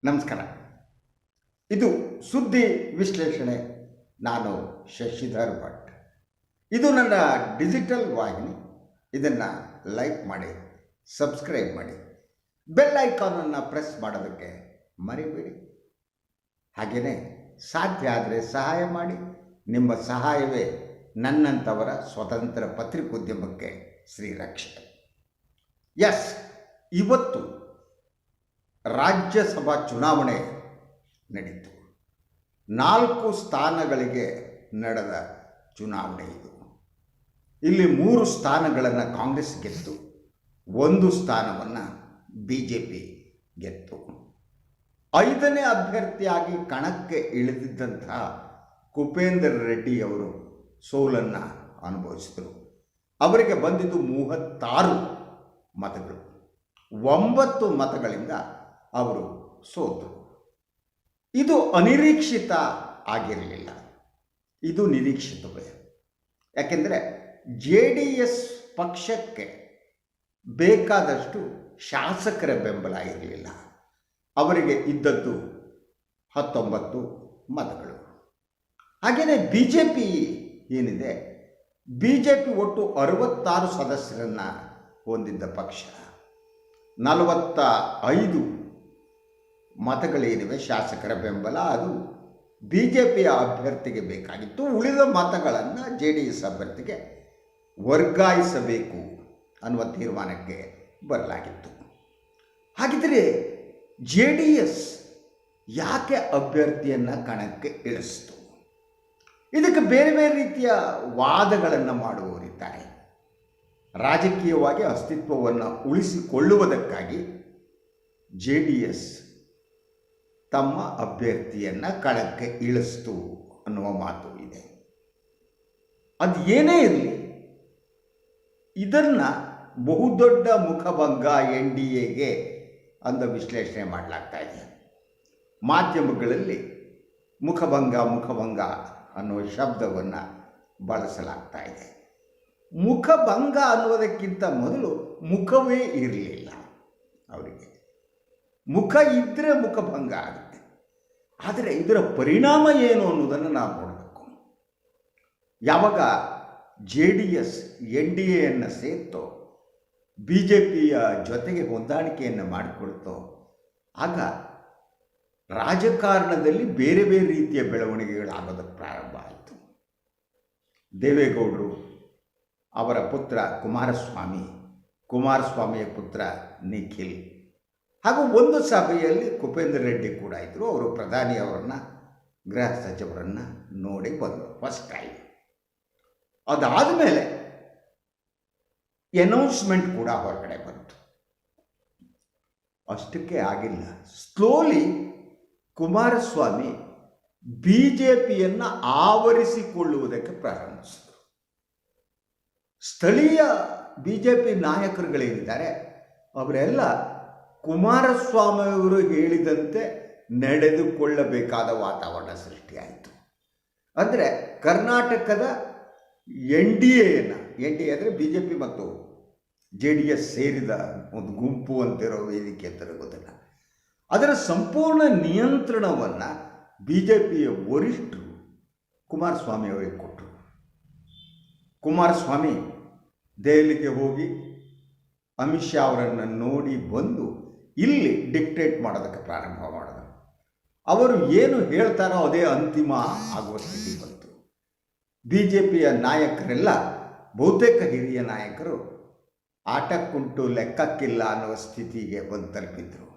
ನಮಸ್ಕಾರ. ಇದು ಸುದ್ದಿ ವಿಶ್ಲೇಷಣೆ. ನಾನು ಶಶಿಧರ್ ಭಟ್. ಇದು ನನ್ನ ಡಿಜಿಟಲ್ ವಾಹಿನಿ. ಇದನ್ನು ಲೈಕ್ ಮಾಡಿ, ಸಬ್ಸ್ಕ್ರೈಬ್ ಮಾಡಿ, ಬೆಲ್ ಐಕಾನನ್ನು ಪ್ರೆಸ್ ಮಾಡೋದಕ್ಕೆ ಮರಿಬೇಡಿ. ಹಾಗೆಯೇ ಸಾಧ್ಯ ಆದರೆ ಸಹಾಯ ಮಾಡಿ. ನಿಮ್ಮ ಸಹಾಯವೇ ನನ್ನಂಥವರ ಸ್ವತಂತ್ರ ಪತ್ರಿಕೋದ್ಯಮಕ್ಕೆ ಶ್ರೀರಕ್ಷೆ. ಇವತ್ತು ರಾಜ್ಯಸಭಾ ಚುನಾವಣೆ ನಡೀತು. 4 ಸ್ಥಾನಗಳಿಗೆ ನಡೆದ ಚುನಾವಣೆ ಇದು. ಇಲ್ಲಿ 3 ಸ್ಥಾನಗಳನ್ನು ಕಾಂಗ್ರೆಸ್ ಗೆದ್ದು, 1 ಸ್ಥಾನವನ್ನು BJP ಗೆದ್ದು. 5ನೇ ಅಭ್ಯರ್ಥಿಯಾಗಿ ಕಣಕ್ಕೆ ಇಳಿದಿದ್ದಂತಹ ಕುಪೇಂದ್ರ ರೆಡ್ಡಿ ಅವರು ಸೋಲನ್ನು ಅನುಭವಿಸಿದರು. ಅವರಿಗೆ ಬಂದಿದ್ದು 36 ಮತಗಳು. 9 ಮತಗಳಿಂದ ಅವರು ಸೋತರು. ಇದು ಅನಿರೀಕ್ಷಿತ ಆಗಿರಲಿಲ್ಲ, ಇದು ನಿರೀಕ್ಷಿತವೇ. ಯಾಕೆಂದರೆ JDS ಪಕ್ಷಕ್ಕೆ ಬೇಕಾದಷ್ಟು ಶಾಸಕರ ಬೆಂಬಲ ಇರಲಿಲ್ಲ. ಅವರಿಗೆ ಇದ್ದದ್ದು 19 ಮತಗಳು. ಹಾಗೆಯೇ BJP ಏನಿದೆ, BJP ಒಟ್ಟು 66 ಸದಸ್ಯರನ್ನು ಹೊಂದಿದ್ದ ಪಕ್ಷ. 45 ಮತಗಳೇನಿವೆ ಶಾಸಕರ ಬೆಂಬಲ, ಅದು BJPಯ ಅಭ್ಯರ್ಥಿಗೆ ಬೇಕಾಗಿತ್ತು. ಉಳಿದ ಮತಗಳನ್ನು JDS ಅಭ್ಯರ್ಥಿಗೆ ವರ್ಗಾಯಿಸಬೇಕು ಅನ್ನುವ ತೀರ್ಮಾನಕ್ಕೆ ಬರಲಾಗಿತ್ತು. ಹಾಗಿದ್ದರೆ JDS ಯಾಕೆ ಅಭ್ಯರ್ಥಿಯನ್ನು ಕಣಕ್ಕೆ ಇಳಿಸಿತು? ಇದಕ್ಕೆ ಬೇರೆ ಬೇರೆ ರೀತಿಯ ವಾದಗಳನ್ನು ಮಾಡುವವರಿದ್ದಾರೆ. ರಾಜಕೀಯವಾಗಿ ಅಸ್ತಿತ್ವವನ್ನು ಉಳಿಸಿಕೊಳ್ಳುವುದಕ್ಕಾಗಿ JDS ತಮ್ಮ ಅಭ್ಯರ್ಥಿಯನ್ನು ಕಣಕ್ಕೆ ಇಳಿಸ್ತು ಅನ್ನುವ ಮಾತು ಇದೆ. ಅದು ಏನೇ ಇರಲಿ, ಇದನ್ನು ಬಹುದೊಡ್ಡ ಮುಖಭಂಗ NDAಗೆ ಅಂದ ವಿಶ್ಲೇಷಣೆ ಮಾಡಲಾಗ್ತಾ ಇದೆ. ಮಾಧ್ಯಮಗಳಲ್ಲಿ ಮುಖಭಂಗ ಅನ್ನುವ ಶಬ್ದವನ್ನು ಬಳಸಲಾಗ್ತಾ ಇದೆ. ಮುಖಭಂಗ ಅನ್ನುವುದಕ್ಕಿಂತ ಮೊದಲು ಮುಖವೇ ಇರಲಿಲ್ಲ ಅವರಿಗೆ. ಮುಖ ಇದ್ದರೆ ಮುಖಭಂಗ ಆಗುತ್ತೆ. ಆದರೆ ಇದರ ಪರಿಣಾಮ ಏನು ಅನ್ನೋದನ್ನು ನಾವು ನೋಡಬೇಕು. ಯಾವಾಗ JDS NDAಯನ್ನು ಸೇರ್ತೋ, BJPಯ ಜೊತೆಗೆ ಹೊಂದಾಣಿಕೆಯನ್ನು ಮಾಡಿಕೊಡ್ತೋ, ಆಗ ರಾಜಕಾರಣದಲ್ಲಿ ಬೇರೆ ಬೇರೆ ರೀತಿಯ ಬೆಳವಣಿಗೆಗಳಾಗೋದಕ್ಕೆ ಪ್ರಾರಂಭ ಆಯಿತು. ದೇವೇಗೌಡರು, ಅವರ ಪುತ್ರ ಕುಮಾರಸ್ವಾಮಿಯ ಪುತ್ರ ನಿಖಿಲ್, ಹಾಗೂ ಒಂದು ಸಭೆಯಲ್ಲಿ ಕುಪೇಂದ್ರ ರೆಡ್ಡಿ ಕೂಡ ಇದ್ದರು. ಅವರು ಪ್ರಧಾನಿಯವರನ್ನು, ಗೃಹ ಸಚಿವರನ್ನು ನೋಡಿ ಬಂದರು ಫಸ್ಟ್ ಟೈಮ್. ಅದಾದ ಮೇಲೆ ಅನೌನ್ಸ್ಮೆಂಟ್ ಕೂಡ ಹೊರಗಡೆ ಬಂತು. ಅಷ್ಟಕ್ಕೆ ಆಗಿಲ್ಲ, ಸ್ಲೋಲಿ ಕುಮಾರಸ್ವಾಮಿ BJPಯನ್ನು ಆವರಿಸಿಕೊಳ್ಳುವುದಕ್ಕೆ ಪ್ರಾರಂಭಿಸಿದರು. ಸ್ಥಳೀಯ BJP ನಾಯಕರುಗಳೇನಿದ್ದಾರೆ ಅವರೆಲ್ಲ ಕುಮಾರಸ್ವಾಮಿಯವರು ಹೇಳಿದಂತೆ ನಡೆದುಕೊಳ್ಳಬೇಕಾದ ವಾತಾವರಣ ಸೃಷ್ಟಿಯಾಯಿತು. ಅಂದರೆ ಕರ್ನಾಟಕದ NDA ಅಂದರೆ BJP ಮತ್ತು JDS ಸೇರಿದ ಒಂದು ಗುಂಪು ಅಂತಿರೋ ವೇದಿಕೆ ಅಂತ ಗೊತ್ತಿಲ್ಲ, ಅದರ ಸಂಪೂರ್ಣ ನಿಯಂತ್ರಣವನ್ನು BJPಯ ವರಿಷ್ಠರು ಕುಮಾರಸ್ವಾಮಿ ಅವರಿಗೆ ಕೊಟ್ಟರು. ಕುಮಾರಸ್ವಾಮಿ ದೆಹಲಿಗೆ ಹೋಗಿ ಅಮಿತ್ ಶಾ ಅವರನ್ನು ನೋಡಿ ಬಂದು ಇಲ್ಲಿ ಡಿಕ್ಟೇಟ್ ಮಾಡೋದಕ್ಕೆ ಪ್ರಾರಂಭ ಮಾಡಿದರು. ಅವರು ಏನು ಹೇಳ್ತಾರೋ ಅದೇ ಅಂತಿಮ ಆಗುವ ಸ್ಥಿತಿ ಬಂತು. BJPಯ ನಾಯಕರೆಲ್ಲ, ಬಹುತೇಕ ಹಿರಿಯ ನಾಯಕರು ಆಟಕ್ಕುಂಟು ಲೆಕ್ಕಕ್ಕಿಲ್ಲ ಅನ್ನುವ ಸ್ಥಿತಿಗೆ ಬಂದು ತಲುಪಿದ್ರು.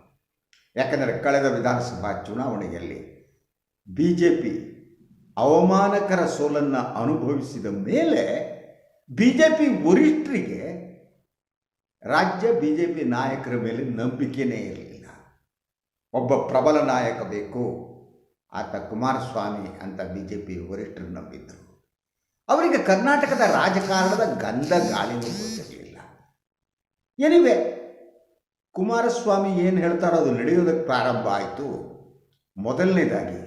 ಯಾಕಂದರೆ ಕಳೆದ ವಿಧಾನಸಭಾ ಚುನಾವಣೆಯಲ್ಲಿ BJP ಅವಮಾನಕರ ಸೋಲನ್ನು ಅನುಭವಿಸಿದ ಮೇಲೆ BJP ವರಿಷ್ಠರಿಗೆ ರಾಜ್ಯ BJP ನಾಯಕರ ಮೇಲೆ ನಂಬಿಕೆಯೇ ಇರಲಿಲ್ಲ. ಒಬ್ಬ ಪ್ರಬಲ ನಾಯಕ ಬೇಕು, ಆತ ಕುಮಾರಸ್ವಾಮಿ ಅಂತ BJP ವರಿಷ್ಠರು ನಂಬಿದ್ದರು. ಅವರಿಗೆ ಕರ್ನಾಟಕದ ರಾಜಕಾರಣದ ಗಂಧ ಗಾಳಿನೂ ಗೊತ್ತಿರಲಿಲ್ಲ. ಎನಿವೆ, ಕುಮಾರಸ್ವಾಮಿ ಏನು ಹೇಳ್ತಾರೋ ಅದು ನಡೆಯೋದಕ್ಕೆ ಪ್ರಾರಂಭ ಆಯಿತು. ಮೊದಲನೇದಾಗಿ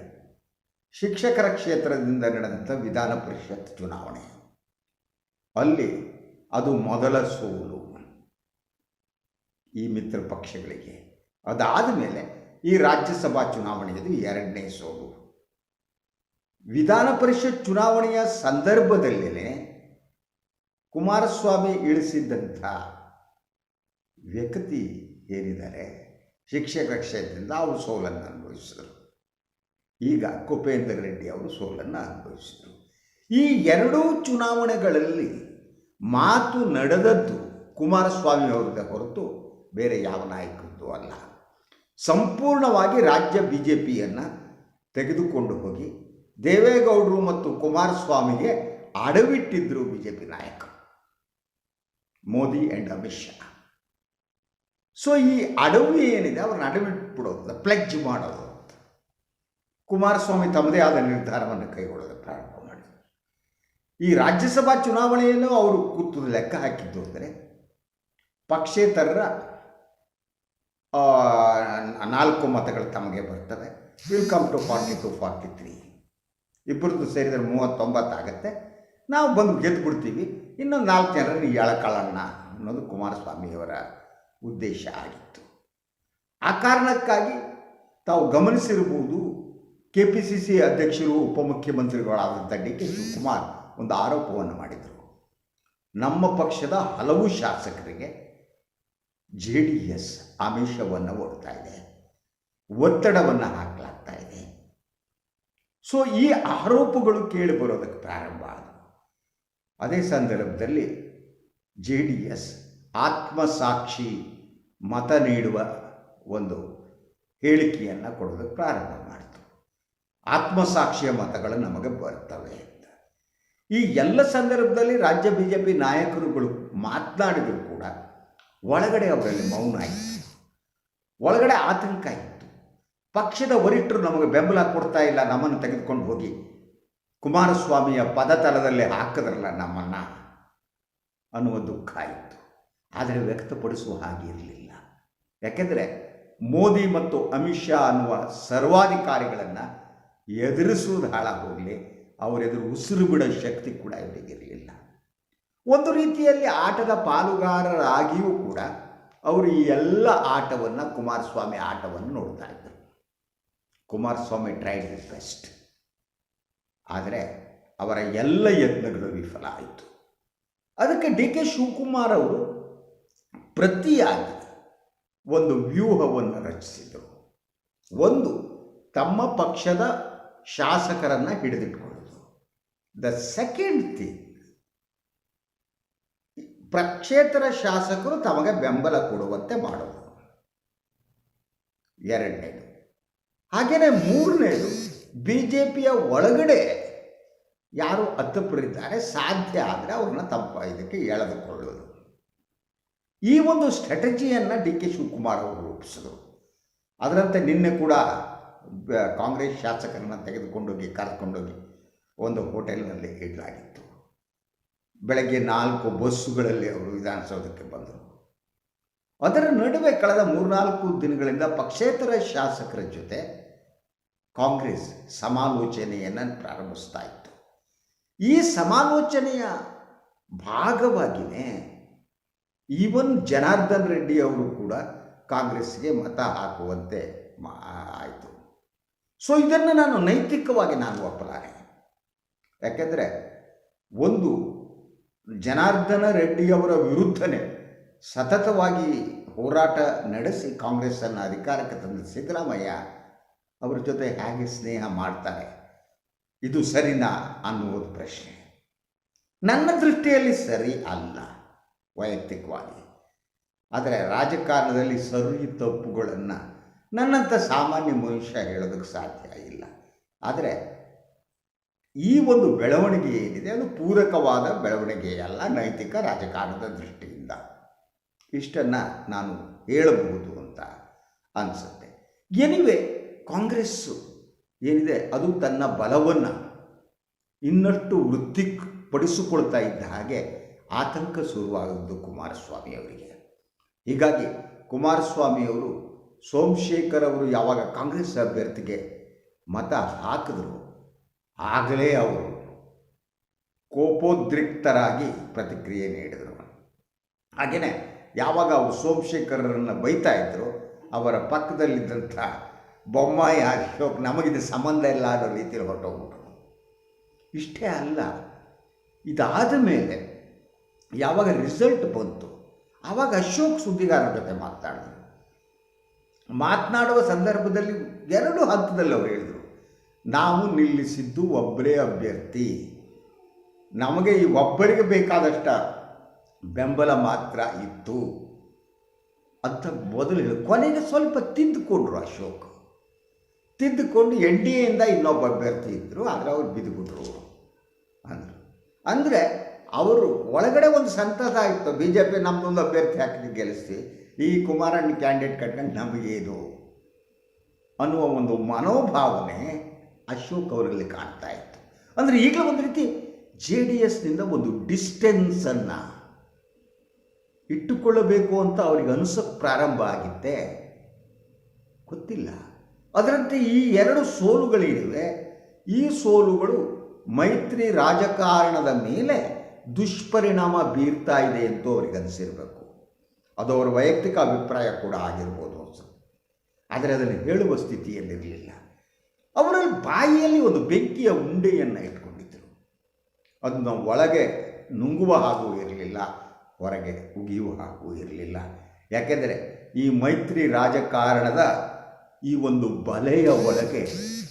ಶಿಕ್ಷಕರ ಕ್ಷೇತ್ರದಿಂದ ನಡೆದಂಥ ವಿಧಾನ ಪರಿಷತ್ ಚುನಾವಣೆ, ಅಲ್ಲಿ ಅದು ಮೊದಲ ಸೋಲು ಈ ಮಿತ್ರ ಪಕ್ಷಗಳಿಗೆ. ಅದಾದ ಮೇಲೆ ಈ ರಾಜ್ಯಸಭಾ ಚುನಾವಣೆಯದು ಎರಡನೇ ಸೋಲು. ವಿಧಾನ ಪರಿಷತ್ ಚುನಾವಣೆಯ ಸಂದರ್ಭದಲ್ಲೇ ಕುಮಾರಸ್ವಾಮಿ ಇಳಿಸಿದ್ದಂಥ ವ್ಯಕ್ತಿ ಏನಿದ್ದಾರೆ ಶಿಕ್ಷಕರ ಕ್ಷೇತ್ರದಿಂದ ಅವರು ಸೋಲನ್ನು ಅನುಭವಿಸಿದರು. ಈಗ ಕುಪೇಂದ್ರ ರೆಡ್ಡಿ ಅವರು ಸೋಲನ್ನು ಅನುಭವಿಸಿದರು. ಈ ಎರಡೂ ಚುನಾವಣೆಗಳಲ್ಲಿ ಮಾತು ನಡೆದದ್ದು ಕುಮಾರಸ್ವಾಮಿ ಅವರದ್ದೇ ಹೊರತು ಬೇರೆ ಯಾವ ನಾಯಕರದ್ದು ಅಲ್ಲ. ಸಂಪೂರ್ಣವಾಗಿ ರಾಜ್ಯ ಬಿ ಜೆ ಪಿಯನ್ನು ತೆಗೆದುಕೊಂಡು ಹೋಗಿ ದೇವೇಗೌಡರು ಮತ್ತು ಕುಮಾರಸ್ವಾಮಿಗೆ ಅಡವಿಟ್ಟಿದ್ದರು ಬಿ ಜೆ ಪಿ ನಾಯಕರು ಮೋದಿ ಆ್ಯಂಡ್ ಅಮಿತ್ ಶಾ. ಸೊ ಈ ಅಡವು ಏನಿದೆ ಅವ್ರನ್ನ ಅಡವಿಟ್ಬಿಡೋದು, ಪ್ಲೆಡ್ಜ್ ಮಾಡೋದು. ಕುಮಾರಸ್ವಾಮಿ ತಮ್ಮದೇ ಆದ ನಿರ್ಧಾರವನ್ನು ಕೈಗೊಳ್ಳೋದು ಪ್ರಾರಂಭ ಮಾಡಿದರು. ಈ ರಾಜ್ಯಸಭಾ ಚುನಾವಣೆಯನ್ನು ಅವರು ಕೂತು ಲೆಕ್ಕ ಹಾಕಿದ್ದು ಅಂದರೆ ಪಕ್ಷೇತರರ 4 ಮತಗಳು ತಮಗೆ ಬರ್ತವೆ. ವಿಲ್ ಕಮ್ ಟು 42-43, ಇಬ್ಬರದ್ದು ಸೇರಿದರೆ 39 ಆಗುತ್ತೆ. ನಾವು ಬಂದು ಗೆದ್ದುಬಿಡ್ತೀವಿ, ಇನ್ನೊಂದು 4 ಜನರನ್ನು ಎಳಕೊಳ್ಳೋಣ ಅನ್ನೋದು ಕುಮಾರಸ್ವಾಮಿಯವರ ಉದ್ದೇಶ ಆಗಿತ್ತು. ಆ ಕಾರಣಕ್ಕಾಗಿ ತಾವು ಗಮನಿಸಿರ್ಬೋದು, KPCC ಅಧ್ಯಕ್ಷರು ಉಪಮುಖ್ಯಮಂತ್ರಿಗಳಾದಂಥ DK ಶಿವಕುಮಾರ್ ಒಂದು ಆರೋಪವನ್ನು ಮಾಡಿದರು. ನಮ್ಮ ಪಕ್ಷದ ಹಲವು ಶಾಸಕರಿಗೆ JDS ಆಮಿಷವನ್ನು ಒಡ್ತಾ ಇದೆ, ಒತ್ತಡವನ್ನು ಹಾಕಲಾಗ್ತಾ ಇದೆ. ಸೊ ಈ ಆರೋಪಗಳು ಕೇಳಿ ಬರೋದಕ್ಕೆ ಪ್ರಾರಂಭ ಆದವು. ಅದೇ ಸಂದರ್ಭದಲ್ಲಿ JDS ಆತ್ಮಸಾಕ್ಷಿ ಮತ ನೀಡುವ ಒಂದು ಹೇಳಿಕೆಯನ್ನು ಕೊಡೋದಕ್ಕೆ ಪ್ರಾರಂಭ ಮಾಡಿತು. ಆತ್ಮಸಾಕ್ಷಿಯ ಮತಗಳು ನಮಗೆ ಬರ್ತವೆ ಅಂತ. ಈ ಎಲ್ಲ ಸಂದರ್ಭದಲ್ಲಿ ರಾಜ್ಯ ಬಿ ಜೆ ಪಿ ನಾಯಕರುಗಳು ಮಾತನಾಡಿದರೂ ಕೂಡ ಒಳಗಡೆ ಅವರಲ್ಲಿ ಮೌನ ಇತ್ತು, ಒಳಗಡೆ ಆತಂಕ ಇತ್ತು. ಪಕ್ಷದ ವರಿಷ್ಠರು ನಮಗೆ ಬೆಂಬಲ ಕೊಡ್ತಾ ಇಲ್ಲ, ನಮ್ಮನ್ನು ತೆಗೆದುಕೊಂಡು ಹೋಗಿ ಕುಮಾರಸ್ವಾಮಿಯ ಪದತಲದಲ್ಲಿ ಹಾಕಿದ್ರಲ್ಲ ನಮ್ಮನ್ನು ಅನ್ನುವ ದುಃಖ ಇತ್ತು. ಆದರೆ ವ್ಯಕ್ತಪಡಿಸುವ ಹಾಗೆ ಇರಲಿಲ್ಲ. ಯಾಕೆಂದರೆ ಮೋದಿ ಮತ್ತು ಅಮಿತ್ ಶಾ ಅನ್ನುವ ಸರ್ವಾಧಿಕಾರಿಗಳನ್ನು ಎದುರಿಸುವುದು ಹಾಳಾಗೋಗಲಿ, ಅವರೆದುರು ಉಸಿರು ಬಿಡೋ ಶಕ್ತಿ ಕೂಡ ಇವರಿಗಿರಲಿಲ್ಲ. ಒಂದು ರೀತಿಯಲ್ಲಿ ಆಟದ ಪಾಲುಗಾರರಾಗಿಯೂ ಕೂಡ ಅವರು ಈ ಎಲ್ಲ ಆಟವನ್ನು, ಕುಮಾರಸ್ವಾಮಿ ಆಟವನ್ನು ನೋಡ್ತಾ ಇದ್ದರು. ಕುಮಾರಸ್ವಾಮಿ ಟ್ರೈಡ್ ದಿ ಬೆಸ್ಟ್, ಆದರೆ ಅವರ ಎಲ್ಲ ಯತ್ನಗಳು ವಿಫಲ ಆಯಿತು. ಅದಕ್ಕೆ DK ಶಿವಕುಮಾರ್ ಅವರು ಪ್ರತಿಯಾಗಿ ಒಂದು ವ್ಯೂಹವನ್ನು ರಚಿಸಿದರು. ಒಂದು, ತಮ್ಮ ಪಕ್ಷದ ಶಾಸಕರನ್ನು ಹಿಡಿದಿಟ್ಕೊಳ್ಳೋದು. ದ ಸೆಕೆಂಡ್ ಥಿಂಗ್, ಪಕ್ಷೇತರ ಶಾಸಕರು ತಮಗೆ ಬೆಂಬಲ ಕೊಡುವಂತೆ ಮಾಡೋದು. ಎರಡನೇದು. ಹಾಗೆಯೇ ಮೂರನೇದು, BJPಯ ಒಳಗಡೆ ಯಾರು ಅತೃಪ್ತರಿದ್ದಾರೆ ಸಾಧ್ಯ ಆದರೆ ಅವ್ರನ್ನ ಇದಕ್ಕೆ ಎಳೆದುಕೊಳ್ಳೋದು. ಈ ಒಂದು ಸ್ಟ್ರಾಟಜಿಯನ್ನು DK ಶಿವಕುಮಾರ್ ಅವರು ರೂಪಿಸಿದರು. ಅದರಂತೆ ನಿನ್ನೆ ಕೂಡ ಕಾಂಗ್ರೆಸ್ ಶಾಸಕರನ್ನು ತೆಗೆದುಕೊಂಡೋಗಿ ಕರೆದುಕೊಂಡೋಗಿ ಒಂದು ಹೋಟೆಲ್ನಲ್ಲಿ ಇಡಲಾಗಿತ್ತು. ಬೆಳಗ್ಗೆ 4 ಬಸ್ಸುಗಳಲ್ಲಿ ಅವರು ವಿಧಾನಸೌಧಕ್ಕೆ ಬಂದರು. ಅದರ ನಡುವೆ ಕಳೆದ 3-4 ದಿನಗಳಿಂದ ಪಕ್ಷೇತರ ಶಾಸಕರ ಜೊತೆ ಕಾಂಗ್ರೆಸ್ ಸಮಾಲೋಚನೆಯನ್ನು ಪ್ರಾರಂಭಿಸ್ತಾ ಇತ್ತು. ಈ ಸಮಾಲೋಚನೆಯ ಭಾಗವಾಗಿಯೇ ಈವನ್ ಜನಾರ್ದನ್ ರೆಡ್ಡಿ ಅವರು ಕೂಡ ಕಾಂಗ್ರೆಸ್ಗೆ ಮತ ಹಾಕುವಂತೆ ಆಯಿತು. ಸೊ ಇದನ್ನು ನಾನು ನೈತಿಕವಾಗಿ ಒಪ್ಪಲಾರೆ. ಯಾಕೆಂದರೆ ಒಂದು, ಜನಾರ್ದನ ರೆಡ್ಡಿಯವರ ವಿರುದ್ಧನೇ ಸತತವಾಗಿ ಹೋರಾಟ ನಡೆಸಿ ಕಾಂಗ್ರೆಸ್ಸನ್ನು ಅಧಿಕಾರಕ್ಕೆ ತಂದ ಸಿದ್ದರಾಮಯ್ಯ ಅವರ ಜೊತೆ ಹೇಗೆ ಸ್ನೇಹ ಮಾಡ್ತಾರೆ, ಇದು ಸರಿನಾ ಅನ್ನುವುದು ಪ್ರಶ್ನೆ. ನನ್ನ ದೃಷ್ಟಿಯಲ್ಲಿ ಸರಿ ಅಲ್ಲ ವೈಯಕ್ತಿಕವಾಗಿ. ಆದರೆ ರಾಜಕಾರಣದಲ್ಲಿ ಸರಿ ತಪ್ಪುಗಳನ್ನು ನನ್ನಂಥ ಸಾಮಾನ್ಯ ಮನುಷ್ಯ ಹೇಳೋದಕ್ಕೆ ಸಾಧ್ಯ ಇಲ್ಲ. ಆದರೆ ಈ ಒಂದು ಬೆಳವಣಿಗೆ ಏನಿದೆ ಅದು ಪೂರಕವಾದ ಬೆಳವಣಿಗೆಯಲ್ಲ, ನೈತಿಕ ರಾಜಕಾರಣದ ದೃಷ್ಟಿಯಿಂದ. ಇಷ್ಟನ್ನು ನಾನು ಹೇಳಬಹುದು ಅಂತ ಅನಿಸುತ್ತೆ. ಎನಿವೆ, ಕಾಂಗ್ರೆಸ್ಸು ಏನಿದೆ ಅದು ತನ್ನ ಬಲವನ್ನು ಇನ್ನಷ್ಟು ವೃತ್ತಿಪಡಿಸಿಕೊಳ್ತಾ ಇದ್ದ ಹಾಗೆ ಆತಂಕ ಶುರುವಾಗದ್ದು ಕುಮಾರಸ್ವಾಮಿ ಅವರಿಗೆ. ಹೀಗಾಗಿ ಕುಮಾರಸ್ವಾಮಿಯವರು ಸೋಮಶೇಖರ್ ಅವರು ಯಾವಾಗ ಕಾಂಗ್ರೆಸ್ ಅಭ್ಯರ್ಥಿಗೆ ಮತ ಹಾಕಿದ್ರು ಆಗಲೇ ಅವರು ಕೋಪೋದ್ರಿಕ್ತರಾಗಿ ಪ್ರತಿಕ್ರಿಯೆ ನೀಡಿದರು. ಹಾಗೆಯೇ ಯಾವಾಗ ಅವರು ಸೋಮಶೇಖರನ್ನು ಬೈತಾ ಇದ್ದರು ಅವರ ಪಕ್ಕದಲ್ಲಿದ್ದಂಥ ಬೊಮ್ಮಾಯಿ ಅಶೋಕ್ ನಮಗಿದು ಸಂಬಂಧ ಇಲ್ಲ ಅನ್ನೋ ರೀತಿಯಲ್ಲಿ ಹೊರಟೋಗ್ಬಿಟ್ರು. ಇಷ್ಟೇ ಅಲ್ಲ, ಇದಾದ ಮೇಲೆ ಯಾವಾಗ ರಿಸಲ್ಟ್ ಬಂತು ಆವಾಗ ಅಶೋಕ್ ಸುದ್ದಿಗಾರರ ಜೊತೆ ಮಾತನಾಡುವ ಸಂದರ್ಭದಲ್ಲಿ 2 ಹಂತದಲ್ಲಿ ಅವರು ಹೇಳಿದರು, ನಾವು ನಿಲ್ಲಿಸಿದ್ದು ಒಬ್ಬರೇ ಅಭ್ಯರ್ಥಿ, ನಮಗೆ ಈ ಒಬ್ಬರಿಗೆ ಬೇಕಾದಷ್ಟ ಬೆಂಬಲ ಮಾತ್ರ ಇತ್ತು ಅಂತ ಮೊದಲು ಹೇಳಿ ಕೊನೆಗೆ ಸ್ವಲ್ಪ ತಿದ್ದುಕೊಂಡ್ರು. ಅಶೋಕ್ ತಿದ್ದುಕೊಂಡು NDAಯಿಂದ ಇನ್ನೊಬ್ಬ ಅಭ್ಯರ್ಥಿ ಇದ್ದರು, ಆದರೆ ಅವ್ರು ಬಿದ್ದುಬಿಟ್ರು ಅಂದರು. ಅಂದರೆ ಅವರು ಒಳಗಡೆ ಒಂದು ಸಂತಸ ಇತ್ತು, BJP ನಮ್ಮದೊಂದು ಅಭ್ಯರ್ಥಿ ಹಾಕಿ ಗೆಲ್ಲಿಸಿ ಈ ಕುಮಾರಣ್ಣ ಕ್ಯಾಂಡಿಡೇಟ್ ಕಟ್ಕೊಂಡು ನಮಗೇನು ಅನ್ನುವ ಒಂದು ಮನೋಭಾವನೆ ಅಶೋಕ್ ಅವರಲ್ಲಿ ಕಾಣ್ತಾ ಇತ್ತು. ಅಂದರೆ ಈಗಲೂ ಒಂದು ರೀತಿ JDSನಿಂದ ಒಂದು ಡಿಸ್ಟೆನ್ಸನ್ನು ಇಟ್ಟುಕೊಳ್ಳಬೇಕು ಅಂತ ಅವ್ರಿಗೆ ಅನಿಸೋಕ್ಕೆ ಪ್ರಾರಂಭ ಆಗಿತ್ತೆ, ಗೊತ್ತಿಲ್ಲ. ಅದರಂತೆ ಈ 2 ಸೋಲುಗಳಿವೆ. ಈ ಸೋಲುಗಳು ಮೈತ್ರಿ ರಾಜಕಾರಣದ ಮೇಲೆ ದುಷ್ಪರಿಣಾಮ ಬೀರ್ತಾ ಇದೆ ಅಂತ ಅವ್ರಿಗೆ ಅನಿಸಿರಬೇಕು. ಅದು ಅವರ ವೈಯಕ್ತಿಕ ಅಭಿಪ್ರಾಯ ಕೂಡ ಆಗಿರ್ಬೋದು ಅನ್ಸುತ್ತೆ. ಆದರೆ ಅದನ್ನು ಹೇಳುವ ಸ್ಥಿತಿಯಲ್ಲಿರಲಿಲ್ಲ. ಅವರಲ್ಲಿ ಬಾಯಿಯಲ್ಲಿ ಒಂದು ಬೆಂಕಿಯ ಉಂಡೆಯನ್ನು ಇಟ್ಕೊಂಡಿದ್ದರು. ಅದನ್ನು ಒಳಗೆ ನುಂಗುವ ಹಾಗೂ ಇರಲಿಲ್ಲ, ಹೊರಗೆ ಉಗಿಯುವ ಹಾಗೂ ಇರಲಿಲ್ಲ. ಯಾಕೆಂದರೆ ಈ ಮೈತ್ರಿ ರಾಜಕಾರಣದ ಈ ಒಂದು ಬಲೆಯ ಒಳಗೆ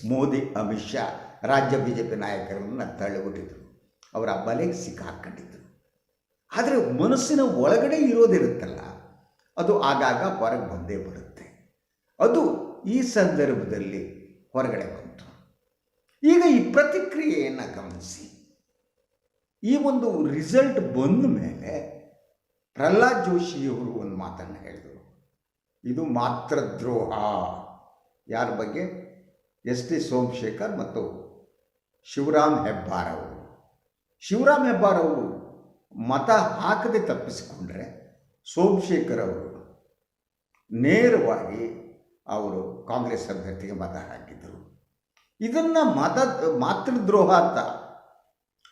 ಮೋದಿ, ಅಮಿತ್ ಶಾ, ರಾಜ್ಯ BJP ನಾಯಕರನ್ನು ತಳ್ಳಿಬಿಟ್ಟಿದ್ರು. ಅವರ ಬಲೆಗೆ ಸಿಕ್ಕಾಕೊಂಡಿದ್ದರು. ಆದರೆ ಮನಸ್ಸಿನ ಒಳಗಡೆ ಇರೋದಿರುತ್ತಲ್ಲ, ಅದು ಆಗಾಗ ಹೊರಗೆ ಬಂದೇ ಬರುತ್ತೆ. ಅದು ಈ ಸಂದರ್ಭದಲ್ಲಿ ಹೊರಗಡೆ ಬಂತು. ಈಗ ಈ ಪ್ರತಿಕ್ರಿಯೆಯನ್ನು ಗಮನಿಸಿ. ಈ ಒಂದು ರಿಸಲ್ಟ್ ಬಂದ ಮೇಲೆ ಪ್ರಹ್ಲಾದ್ ಜೋಶಿಯವರು ಒಂದು ಮಾತನ್ನು ಹೇಳಿದರು, ಇದು ಮಾತ್ರ ದ್ರೋಹ. ಯಾರ ಬಗ್ಗೆ? ST ಸೋಮಶೇಖರ್ ಮತ್ತು ಶಿವರಾಮ್ ಹೆಬ್ಬಾರ್ ಅವರು. ಶಿವರಾಮ್ ಹೆಬ್ಬಾರ್ ಅವರು ಮತ ಹಾಕದೆ ತಪ್ಪಿಸಿಕೊಂಡ್ರೆ ಸೋಮಶೇಖರ್ ಅವರು ನೇರವಾಗಿ ಅವರು ಕಾಂಗ್ರೆಸ್ ಅಭ್ಯರ್ಥಿಗೆ ಮತ ಹಾಕಿದರು. ಇದನ್ನು ಮಾತೃದ್ರೋಹ ಅಂತ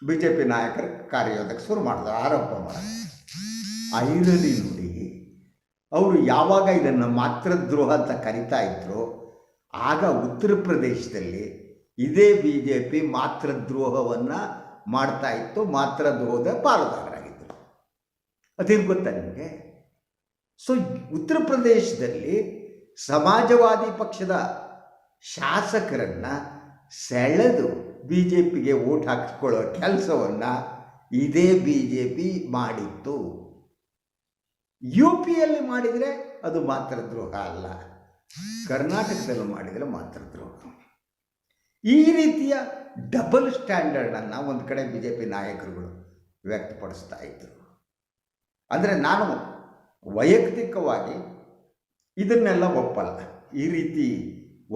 BJP ನಾಯಕರು ಕಾರ್ಯೋದಕ್ಕೆ ಶುರು ಮಾಡಿದ್ರು, ಆರೋಪ ಮಾಡಿದ್ರು. ಐರನಿ ನೋಡಿ, ಅವರು ಯಾವಾಗ ಇದನ್ನು ಮಾತೃದ್ರೋಹ ಅಂತ ಕರಿತಾ ಇದ್ರು, ಆಗ ಉತ್ತರ ಪ್ರದೇಶದಲ್ಲಿ ಇದೇ BJP ಮಾತೃದ್ರೋಹವನ್ನು ಮಾಡ್ತಾ ಇತ್ತು, ಮಾತೃದ್ರೋಹದ ಪಾಲುದಾರರಾಗಿದ್ದರು. ಅದೇನು ಗೊತ್ತಾ ನಿಮಗೆ? ಸೊ ಉತ್ತರ ಪ್ರದೇಶದಲ್ಲಿ ಸಮಾಜವಾದಿ ಪಕ್ಷದ ಶಾಸಕರನ್ನು ಸೆಳೆದು BJPಗೆ ಓಟ್ ಹಾಕಿಸ್ಕೊಳ್ಳೋ ಕೆಲಸವನ್ನು ಇದೇ BJP ಮಾಡಿತ್ತು. UPಯಲ್ಲಿ ಮಾಡಿದರೆ ಅದು ಮಾತೃದ್ರೋಹ ಅಲ್ಲ, ಕರ್ನಾಟಕದಲ್ಲಿ ಮಾಡಿದರೆ ಮಾತೃದ್ರೋಹ. ಈ ರೀತಿಯ ಡಬಲ್ ಸ್ಟ್ಯಾಂಡರ್ಡನ್ನು ಒಂದು ಕಡೆ BJP ನಾಯಕರುಗಳು ವ್ಯಕ್ತಪಡಿಸ್ತಾ ಇದ್ದರು. ಅಂದರೆ ನಾನು ವೈಯಕ್ತಿಕವಾಗಿ ಇದನ್ನೆಲ್ಲ ಒಪ್ಪಲ್ಲ. ಈ ರೀತಿ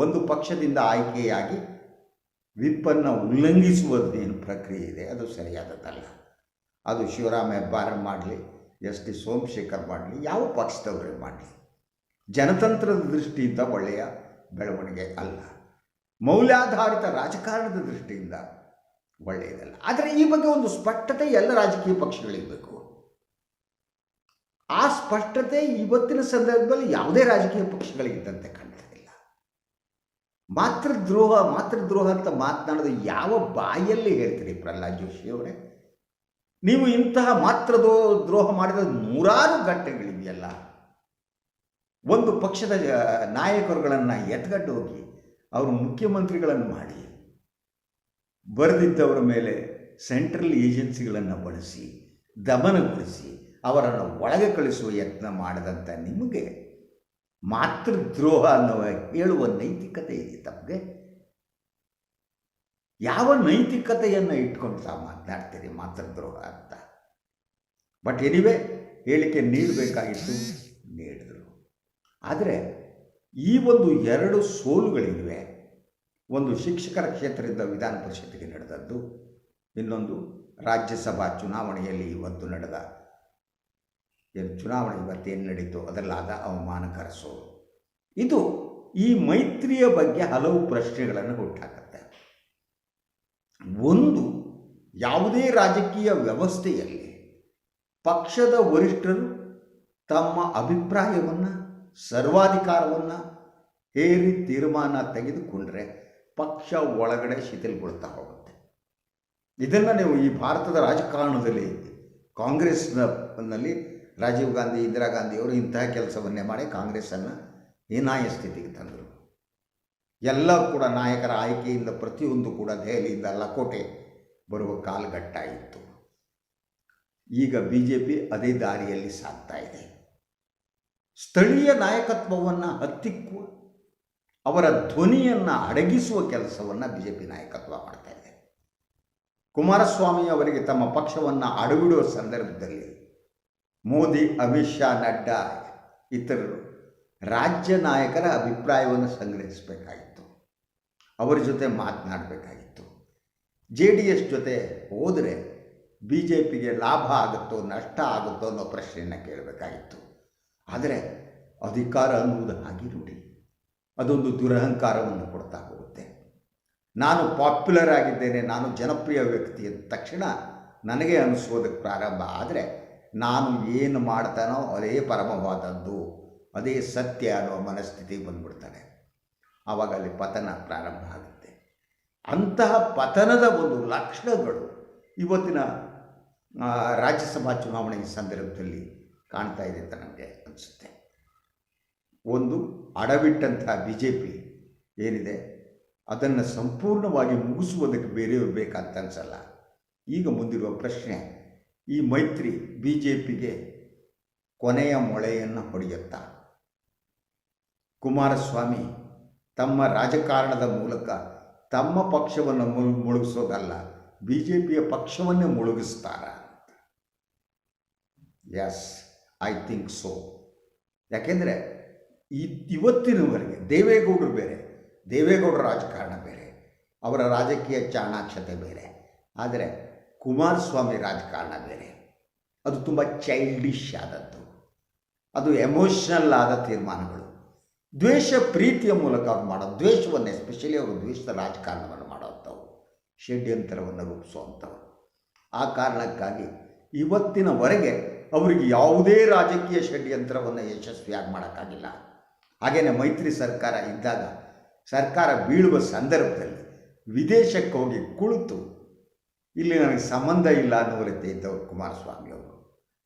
ಒಂದು ಪಕ್ಷದಿಂದ ಆಯ್ಕೆಯಾಗಿ ವಿಪ್ಪನ್ನು ಉಲ್ಲಂಘಿಸುವುದೇನು ಪ್ರಕ್ರಿಯೆ ಇದೆ, ಅದು ಸರಿಯಾದದ್ದಲ್ಲ. ಅದು ಶಿವರಾಮ್ ಹೆಬ್ಬಾರ್ ಮಾಡಲಿ, ST ಸೋಮಶೇಖರ್ ಮಾಡಲಿ, ಯಾವ ಪಕ್ಷದವರೇ ಮಾಡಲಿ, ಜನತಂತ್ರದ ದೃಷ್ಟಿಯಿಂದ ಒಳ್ಳೆಯ ಬೆಳವಣಿಗೆ ಅಲ್ಲ, ಮೌಲ್ಯಾಧಾರಿತ ರಾಜಕಾರಣದ ದೃಷ್ಟಿಯಿಂದ ಒಳ್ಳೆಯದಲ್ಲ. ಆದರೆ ಈ ಬಗ್ಗೆ ಒಂದು ಸ್ಪಷ್ಟತೆ ಎಲ್ಲ ರಾಜಕೀಯ ಪಕ್ಷಗಳಿರಬೇಕು. ಆ ಸ್ಪಷ್ಟತೆ ಇವತ್ತಿನ ಸಂದರ್ಭದಲ್ಲಿ ಯಾವುದೇ ರಾಜಕೀಯ ಪಕ್ಷಗಳಿಗಿದ್ದಂತೆ ಕಾಣ್ತಾ ಇಲ್ಲ. ಮಾತೃದ್ರೋಹ ಅಂತ ಮಾತನಾಡೋದು ಯಾವ ಬಾಯಲ್ಲಿ ಹೇಳ್ತೀರಿ ಪ್ರಹ್ಲಾದ್ ಜೋಶಿ ಅವರೇ? ನೀವು ಇಂತಹ ದ್ರೋಹ ಮಾಡಿದ 100 ಘಟನೆಗಳಿದೆಯಲ್ಲ. ಒಂದು ಪಕ್ಷದ ನಾಯಕರುಗಳನ್ನು ಎತ್ಗಡ್ಡು ಹೋಗಿ ಅವರು ಮುಖ್ಯಮಂತ್ರಿಗಳನ್ನು ಮಾಡಿ, ಬರೆದಿದ್ದವರ ಮೇಲೆ ಸೆಂಟ್ರಲ್ ಏಜೆನ್ಸಿಗಳನ್ನು ಬಳಸಿ ದಮನಗೊಳಿಸಿ ಅವರನ್ನು ಒಳಗೆ ಕಳಿಸುವ ಯತ್ನ ಮಾಡಿದಂಥ ನಿಮಗೆ ಮಾತೃದ್ರೋಹ ಅನ್ನುವ ಹೇಳುವ ನೈತಿಕತೆ ಇದೆ ತಮಗೆ? ಯಾವ ನೈತಿಕತೆಯನ್ನು ಇಟ್ಕೊಂಡು ತಾವು ಮಾತನಾಡ್ತೀರಿ ಮಾತೃದ್ರೋಹ ಅಂತ? ಬಟ್ ಎನಿವೆ, ಹೇಳಿಕೆ ನೀಡಬೇಕಾಗಿತ್ತು, ನೀಡಿದರು. ಆದರೆ ಈ ಒಂದು 2 ಸೋಲುಗಳಿವೆ. ಒಂದು ಶಿಕ್ಷಕರ ಕ್ಷೇತ್ರದಿಂದ ವಿಧಾನ ಪರಿಷತ್ತಿಗೆ ನಡೆದದ್ದು, ಇನ್ನೊಂದು ರಾಜ್ಯಸಭಾ ಚುನಾವಣೆಯಲ್ಲಿ ಇವತ್ತು ನಡೆದ ಚುನಾವಣೆ ಇವತ್ತೇನು ನಡೀತು ಅದರಲ್ಲಾದ ಅವಮಾನಕರ ಸೋಲು. ಇದು ಈ ಮೈತ್ರಿಯ ಬಗ್ಗೆ ಹಲವು ಪ್ರಶ್ನೆಗಳನ್ನು ಹುಟ್ಟಾಕತ್ತೆ. ಒಂದು, ಯಾವುದೇ ರಾಜಕೀಯ ವ್ಯವಸ್ಥೆಯಲ್ಲಿ ಪಕ್ಷದ ವರಿಷ್ಠರು ತಮ್ಮ ಅಭಿಪ್ರಾಯವನ್ನು ಸರ್ವಾಧಿಕಾರವನ್ನು ಹೇರಿ ತೀರ್ಮಾನ ತೆಗೆದುಕೊಂಡ್ರೆ ಪಕ್ಷ ಒಳಗಡೆ ಶಿಥಿಲಗೊಳ್ತಾ ಹೋಗುತ್ತೆ. ಇದನ್ನು ನೀವು ಈ ಭಾರತದ ರಾಜಕಾರಣದಲ್ಲಿ ಕಾಂಗ್ರೆಸ್ನಲ್ಲಿ ರಾಜೀವ್ ಗಾಂಧಿ, ಇಂದಿರಾ ಗಾಂಧಿಯವರು ಇಂತಹ ಕೆಲಸವನ್ನೇ ಮಾಡಿ ಕಾಂಗ್ರೆಸ್ಸನ್ನು ಹೀನಾಯ ಸ್ಥಿತಿಗೆ ತಂದರು. ಎಲ್ಲ ಕೂಡ ನಾಯಕರ ಆಯ್ಕೆಯಿಂದ ಪ್ರತಿಯೊಂದು ಕೂಡ ದೆಹಲಿಯಿಂದ ಲಕೋಟೆ ಬರುವ ಕಾಲಘಟ್ಟಾಯಿತು. ಈಗ BJP ಅದೇ ದಾರಿಯಲ್ಲಿ ಸಾಗ್ತಾ ಇದೆ. ಸ್ಥಳೀಯ ನಾಯಕತ್ವವನ್ನು ಹತ್ತಿಕ್ಕುವ, ಅವರ ಧ್ವನಿಯನ್ನು ಅಡಗಿಸುವ ಕೆಲಸವನ್ನು BJP ನಾಯಕತ್ವ ಮಾಡ್ತಾ ಇದೆ. ಕುಮಾರಸ್ವಾಮಿ ಅವರಿಗೆ ತಮ್ಮ ಪಕ್ಷವನ್ನು ಅಡವಿಡುವ ಸಂದರ್ಭದಲ್ಲಿ ಮೋದಿ, ಅಮಿತ್ ಶಾ, ನಡ್ಡಾ ಇತರರು ರಾಜ್ಯ ನಾಯಕರ ಅಭಿಪ್ರಾಯವನ್ನು ಸಂಗ್ರಹಿಸಬೇಕಾಗಿತ್ತು. ಅವರ ಜೊತೆ ಮಾತನಾಡಬೇಕಾಗಿತ್ತು. JDS ಜೊತೆ ಹೋದರೆ BJPಗೆ ಲಾಭ ಆಗುತ್ತೋ ನಷ್ಟ ಆಗುತ್ತೋ ಅನ್ನೋ ಪ್ರಶ್ನೆಯನ್ನು ಕೇಳಬೇಕಾಗಿತ್ತು. ಆದರೆ ಅಧಿಕಾರ ಅನ್ನುವುದು ಹಾಗೆ ರೂಢಿ, ಅದೊಂದು ದುರಹಂಕಾರವನ್ನು ಕೊಡ್ತಾ ಹೋಗುತ್ತೆ. ನಾನು ಪಾಪ್ಯುಲರ್ ಆಗಿದ್ದೇನೆ, ನಾನು ಜನಪ್ರಿಯ ವ್ಯಕ್ತಿ ಅಂದ ತಕ್ಷಣ ನನಗೆ ಅನಿಸೋದಕ್ಕೆ ಪ್ರಾರಂಭ ಆದರೆ ನಾನು ಏನು ಮಾಡ್ತಾನೋ ಅದೇ ಪರಮವಾದದ್ದು, ಅದೇ ಸತ್ಯ ಅನ್ನೋ ಮನಸ್ಥಿತಿಗೆ ಬಂದ್ಬಿಡ್ತಾನೆ. ಆವಾಗ ಅಲ್ಲಿ ಪತನ ಪ್ರಾರಂಭ ಆಗುತ್ತೆ. ಅಂತಹ ಪತನದ ಒಂದು ಲಕ್ಷಣಗಳು ಇವತ್ತಿನ ರಾಜ್ಯಸಭಾ ಚುನಾವಣೆಯ ಸಂದರ್ಭದಲ್ಲಿ ಕಾಣ್ತಾ ಇದೆ ಅಂತ ನನಗೆ ಅನಿಸುತ್ತೆ. ಒಂದು ಅಡವಿಟ್ಟಂತಹ BJP ಏನಿದೆ ಅದನ್ನು ಸಂಪೂರ್ಣವಾಗಿ ಮುಗಿಸುವುದಕ್ಕೆ ಬೇರೆಯವರು ಬೇಕಂತ ಅನಿಸಲ್ಲ. ಈಗ ಮುಂದಿರುವ ಪ್ರಶ್ನೆ, ಈ ಮೈತ್ರಿ BJPಗೆ ಕೊನೆಯ ಮೊಳೆಯನ್ನು ಹೊಡೆಯುತ್ತಾ? ಕುಮಾರಸ್ವಾಮಿ ತಮ್ಮ ರಾಜಕಾರಣದ ಮೂಲಕ ತಮ್ಮ ಪಕ್ಷವನ್ನು ಮುಳುಗಿಸೋದಲ್ಲ, BJPಯ ಪಕ್ಷವನ್ನೇ ಮುಳುಗಿಸ್ತಾರ? Yes, I think so. ಯಾಕೆಂದರೆ ಇವತ್ತಿನವರೆಗೆ ದೇವೇಗೌಡರು ಬೇರೆ, ದೇವೇಗೌಡರ ರಾಜಕಾರಣ ಬೇರೆ, ಅವರ ರಾಜಕೀಯ ಚಾಣಾಕ್ಷತೆ ಬೇರೆ. ಆದರೆ ಕುಮಾರಸ್ವಾಮಿ ರಾಜಕಾರಣ ಬೇರೆ. ಅದು ತುಂಬ ಚೈಲ್ಡಿಶ್ ಆದದ್ದು, ಅದು ಎಮೋಷ್ನಲ್ ಆದ ತೀರ್ಮಾನಗಳು, ದ್ವೇಷ ಪ್ರೀತಿಯ ಮೂಲಕ ಅವ್ರು ಮಾಡೋದು, ದ್ವೇಷವನ್ನು ಎಸ್ಪೆಷಲಿ ಅವರು ದ್ವೇಷದ ರಾಜಕಾರಣವನ್ನು ಮಾಡೋವಂಥವು, ಷಡ್ಯಂತರವನ್ನು ರೂಪಿಸುವಂಥವು. ಆ ಕಾರಣಕ್ಕಾಗಿ ಇವತ್ತಿನವರೆಗೆ ಅವರಿಗೆ ಯಾವುದೇ ರಾಜಕೀಯ ಷಡ್ಯಂತ್ರವನ್ನು ಯಶಸ್ವಿಯಾಗಿ ಮಾಡೋಕ್ಕಾಗಿಲ್ಲ. ಹಾಗೆಯೇ ಮೈತ್ರಿ ಸರ್ಕಾರ ಇದ್ದಾಗ ಸರ್ಕಾರ ಬೀಳುವ ಸಂದರ್ಭದಲ್ಲಿ ವಿದೇಶಕ್ಕೆ ಹೋಗಿ ಕುಳಿತು ಇಲ್ಲಿ ನನಗೆ ಸಂಬಂಧ ಇಲ್ಲ ಅನ್ನೋ ರೀತಿ ಇದ್ದವರು ಕುಮಾರಸ್ವಾಮಿ ಅವರು.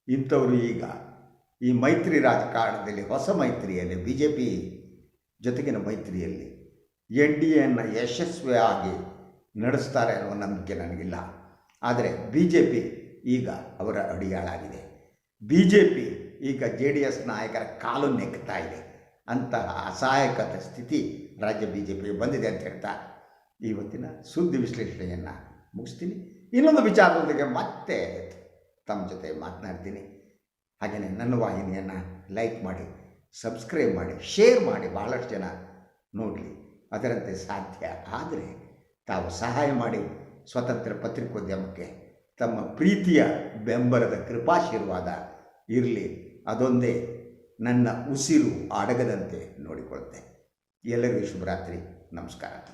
ಇಂಥವರು ಈಗ ಈ ಮೈತ್ರಿ ರಾಜಕಾರಣದಲ್ಲಿ, ಹೊಸ ಮೈತ್ರಿಯಲ್ಲಿ, BJP ಜೊತೆಗಿನ ಮೈತ್ರಿಯಲ್ಲಿ NDAಯನ್ನು ಯಶಸ್ವಿಯಾಗಿ ನಡೆಸ್ತಾರೆ ಅನ್ನೋ ನಂಬಿಕೆ ನನಗಿಲ್ಲ. ಆದರೆ BJP ಈಗ ಅವರ ಅಡಿಯಾಳಾಗಿದೆ. BJP ಈಗ JDS ನಾಯಕರ ಕಾಲು ನೆಕ್ತಾ ಇದೆ. ಅಂತಹ ಅಸಹಾಯಕತೆ ಸ್ಥಿತಿ ರಾಜ್ಯ BJPಗೆ ಬಂದಿದೆ ಅಂತ ಹೇಳ್ತಾ ಇವತ್ತಿನ ಸುದ್ದಿ ವಿಶ್ಲೇಷಣೆಯನ್ನು ಮುಗಿಸ್ತೀನಿ. ಇನ್ನೊಂದು ವಿಚಾರದೊಂದಿಗೆ ಮತ್ತೆ ತಮ್ಮ ಜೊತೆ ಮಾತನಾಡ್ತೀನಿ. ಹಾಗೆಯೇ ನನ್ನ ವಾಹಿನಿಯನ್ನು ಲೈಕ್ ಮಾಡಿ, ಸಬ್ಸ್ಕ್ರೈಬ್ ಮಾಡಿ, ಶೇರ್ ಮಾಡಿ, ಬಹಳಷ್ಟು ಜನ ನೋಡಲಿ. ಅದರಂತೆ ಸಾಧ್ಯ ಆದರೆ ತಾವು ಸಹಾಯ ಮಾಡಿ ಸ್ವತಂತ್ರ ಪತ್ರಿಕೋದ್ಯಮಕ್ಕೆ ತಮ್ಮ ಪ್ರೀತಿಯ ಬೆಂಬಲದ ಕೃಪಾಶೀರ್ವಾದ ಇರಲಿ. ಅದೊಂದೇ ನನ್ನ ಉಸಿರು ಅಡಗದಂತೆ ನೋಡಿಕೊಳ್ಳುತ್ತೆ. ಎಲ್ಲರಿಗೂ ಶುಭರಾತ್ರಿ, ನಮಸ್ಕಾರ.